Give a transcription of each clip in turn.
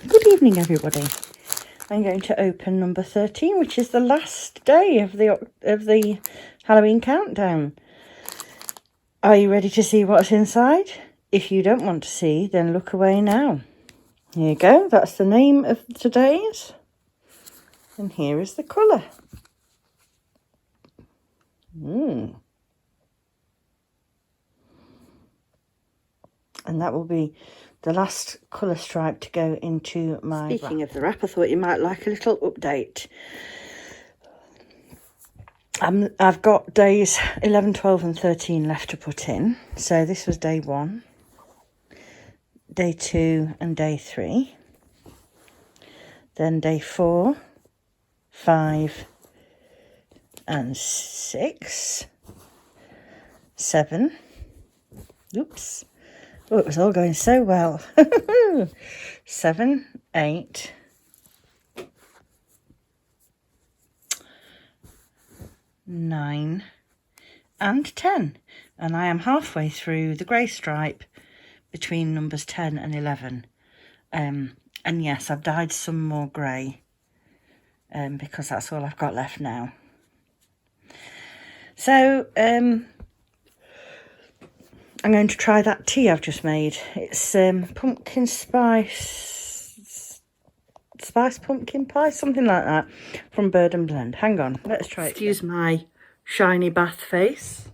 Good evening, everybody. I'm going to open number 13, which is the last day of the Halloween countdown. Are you ready to see what's inside? If you don't want to see, then look away now. Here you go. That's the name of today's. And here is the colour. And that will be the last colour stripe to go into my Speaking of the wrap, I thought you might like a little update. I've got days 11, 12 and 13 left to put in. So this was day 1, day 2 and day 3. Then day 4, 5 and 6, 7. Oops. Oh, it was all going so well. 7, 8, 9 and 10. And I am halfway through the grey stripe between numbers 10 and 11. And yes, I've dyed some more grey because that's all I've got left now. So, I'm going to try that tea I've just made. It's pumpkin spice pumpkin pie, something like that, from Bird and Blend. Hang on, let's try it. Excuse my shiny bath face.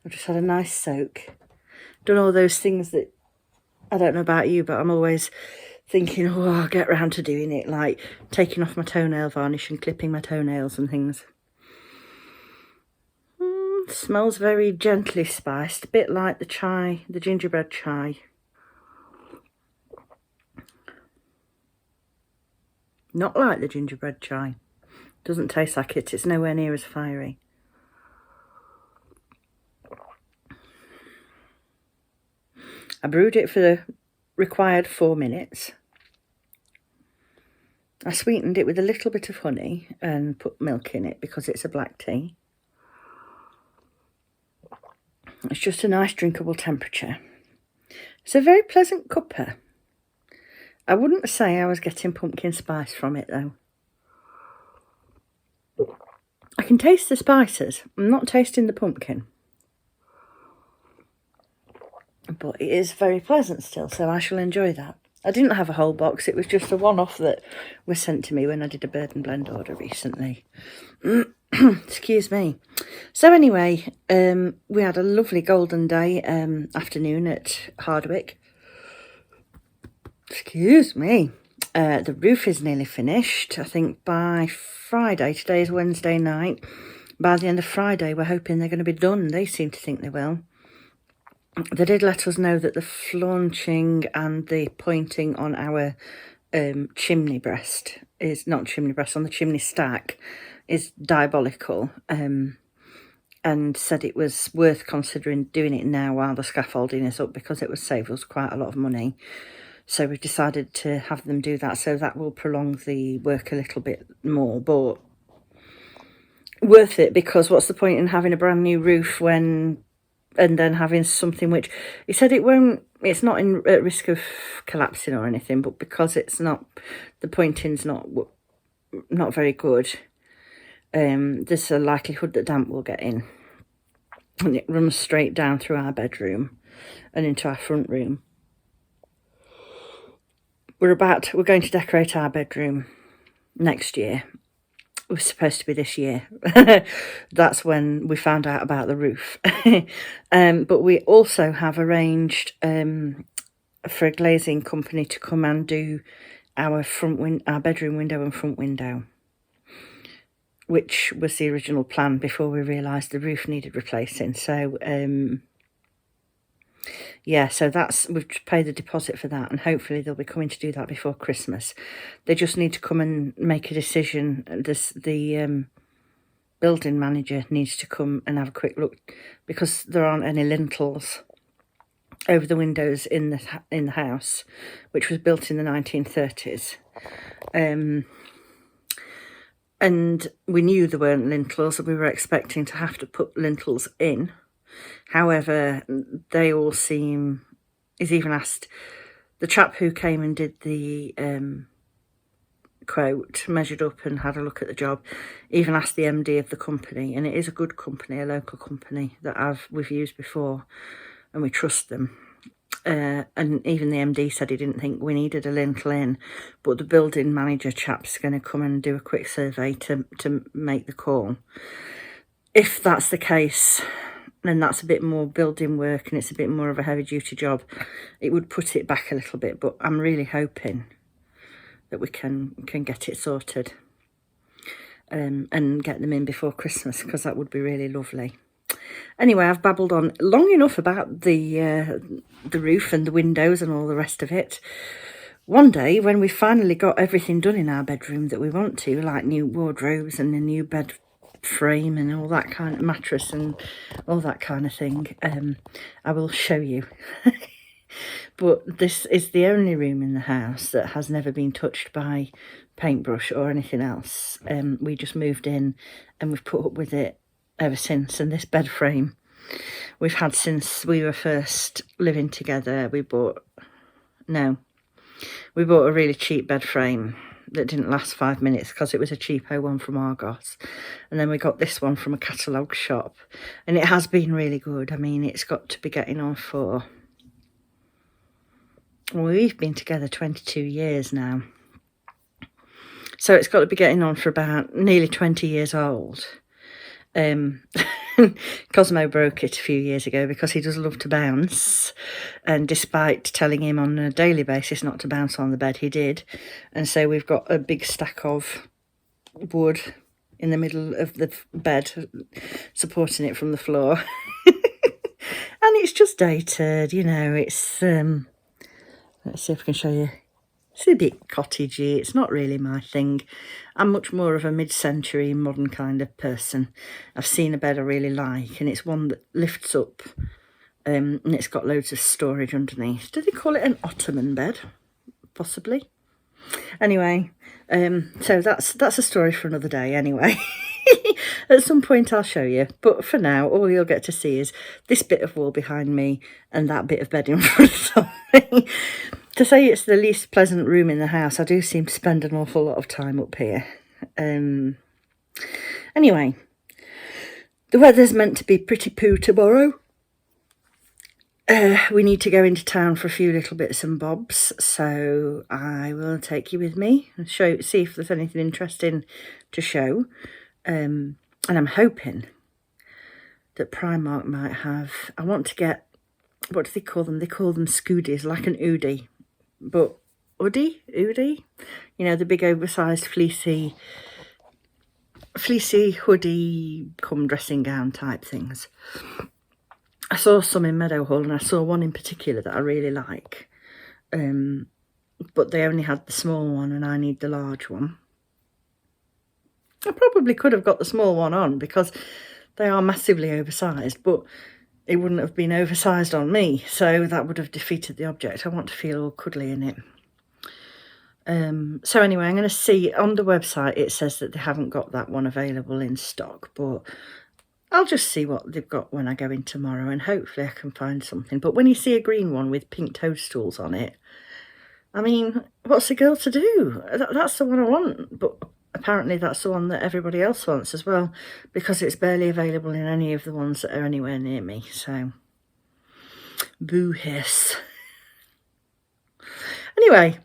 I've just had a nice soak. Done all those things that, I don't know about you, but I'm always thinking, oh, I'll get round to doing it, like taking off my toenail varnish and clipping my toenails and things. Smells very gently spiced, a bit like the chai, the gingerbread chai. Not like the gingerbread chai. Doesn't taste like it. It's nowhere near as fiery. I brewed it for the required 4 minutes. I sweetened it with a little bit of honey and put milk in it because it's a black tea. It's just a nice drinkable temperature. It's a very pleasant cuppa. I wouldn't say I was getting pumpkin spice from it though. I can taste the spices. I'm not tasting the pumpkin. But it is very pleasant still, so I shall enjoy that. I didn't have a whole box. It was just a one-off that was sent to me when I did a Bird and Blend order recently. Excuse me. So anyway, we had a lovely golden day afternoon at Hardwick. Excuse me. The roof is nearly finished. I think by Friday. Today is Wednesday night. By the end of Friday, we're hoping they're going to be done. They seem to think they will. They did let us know that the flaunching and the pointing on our chimney breast is not chimney breast, on the chimney stack is diabolical, and said it was worth considering doing it now while the scaffolding is up, because it would save us quite a lot of money. So we've decided to have them do that, so that will prolong the work a little bit more, but worth it, because what's the point in having a brand new roof when, and then having something which, he said it won't, it's not at risk of collapsing or anything, but because it's not, the pointing's not very good, there's a likelihood that damp will get in, and it runs straight down through our bedroom and into our front room. We're going to decorate our bedroom next year. It was supposed to be this year. That's when we found out about the roof. But we also have arranged for a glazing company to come and do our bedroom window and front window, which was the original plan before we realised the roof needed replacing. So yeah, so we've paid the deposit for that, and hopefully they'll be coming to do that before Christmas. They just need to come and make a decision. The building manager needs to come and have a quick look, because there aren't any lintels over the windows in the house, which was built in the 1930s. And we knew there weren't lintels, and we were expecting to have to put lintels in. However, they all seem, he's even asked, the chap who came and did the quote, measured up and had a look at the job, even asked the MD of the company, and it is a good company, a local company that we've used before, and we trust them. And even the MD said he didn't think we needed a lintel in, but the building manager chap's going to come and do a quick survey to make the call. If that's the case, and that's a bit more building work and it's a bit more of a heavy duty job, it would put it back a little bit, but I'm really hoping that we can get it sorted and get them in before Christmas, because that would be really lovely. Anyway, I've babbled on long enough about the roof and the windows and all the rest of it. One day, when we finally got everything done in our bedroom that we want to, like new wardrobes and a new bed frame and all that kind of mattress and all that kind of thing, I will show you. But this is the only room in the house that has never been touched by paintbrush or anything else. We just moved in and we've put up with it ever since. And this bed frame we've had since we were first living together. We bought a really cheap bed frame that didn't last 5 minutes because it was a cheapo one from Argos, and then we got this one from a catalogue shop, and it has been really good. I mean, it's got to be getting on for, well, we've been together 22 years now, so it's got to be getting on for about nearly 20 years old. Cosmo broke it a few years ago because he does love to bounce, and despite telling him on a daily basis not to bounce on the bed, he did. And so we've got a big stack of wood in the middle of the bed supporting it from the floor. And it's just dated, you know. It's let's see if I can show you. It's a bit cottagey. It's not really my thing. I'm much more of a mid-century modern kind of person. I've seen a bed I really like, and it's one that lifts up, and it's got loads of storage underneath. Do they call it an ottoman bed? Possibly. Anyway, so that's a story for another day anyway. At some point I'll show you, but for now all you'll get to see is this bit of wall behind me and that bit of bed in front of me. To say it's the least pleasant room in the house, I do seem to spend an awful lot of time up here. Anyway, the weather's meant to be pretty poo tomorrow. We need to go into town for a few little bits and bobs, so I will take you with me and see if there's anything interesting to show. And I'm hoping that Primark might have, I want to get, what do they call them? They call them scoodies, like an oodie, but oodie, you know, the big oversized fleecy hoodie come dressing gown type things. I saw some in Meadowhall, and I saw one in particular that I really like, but they only had the small one and I need the large one. I probably could have got the small one on because they are massively oversized, but it wouldn't have been oversized on me, so that would have defeated the object. I want to feel all cuddly in it. So anyway, I'm going to see on the website, it says that they haven't got that one available in stock, but I'll just see what they've got when I go in tomorrow, and hopefully I can find something. But when you see a green one with pink toadstools on it, I mean, what's a girl to do? That's the one I want, but apparently that's the one that everybody else wants as well, because it's barely available in any of the ones that are anywhere near me, so boo hiss. Anyway,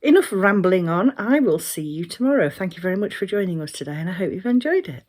enough rambling on. I will see you tomorrow. Thank you very much for joining us today, and I hope you've enjoyed it.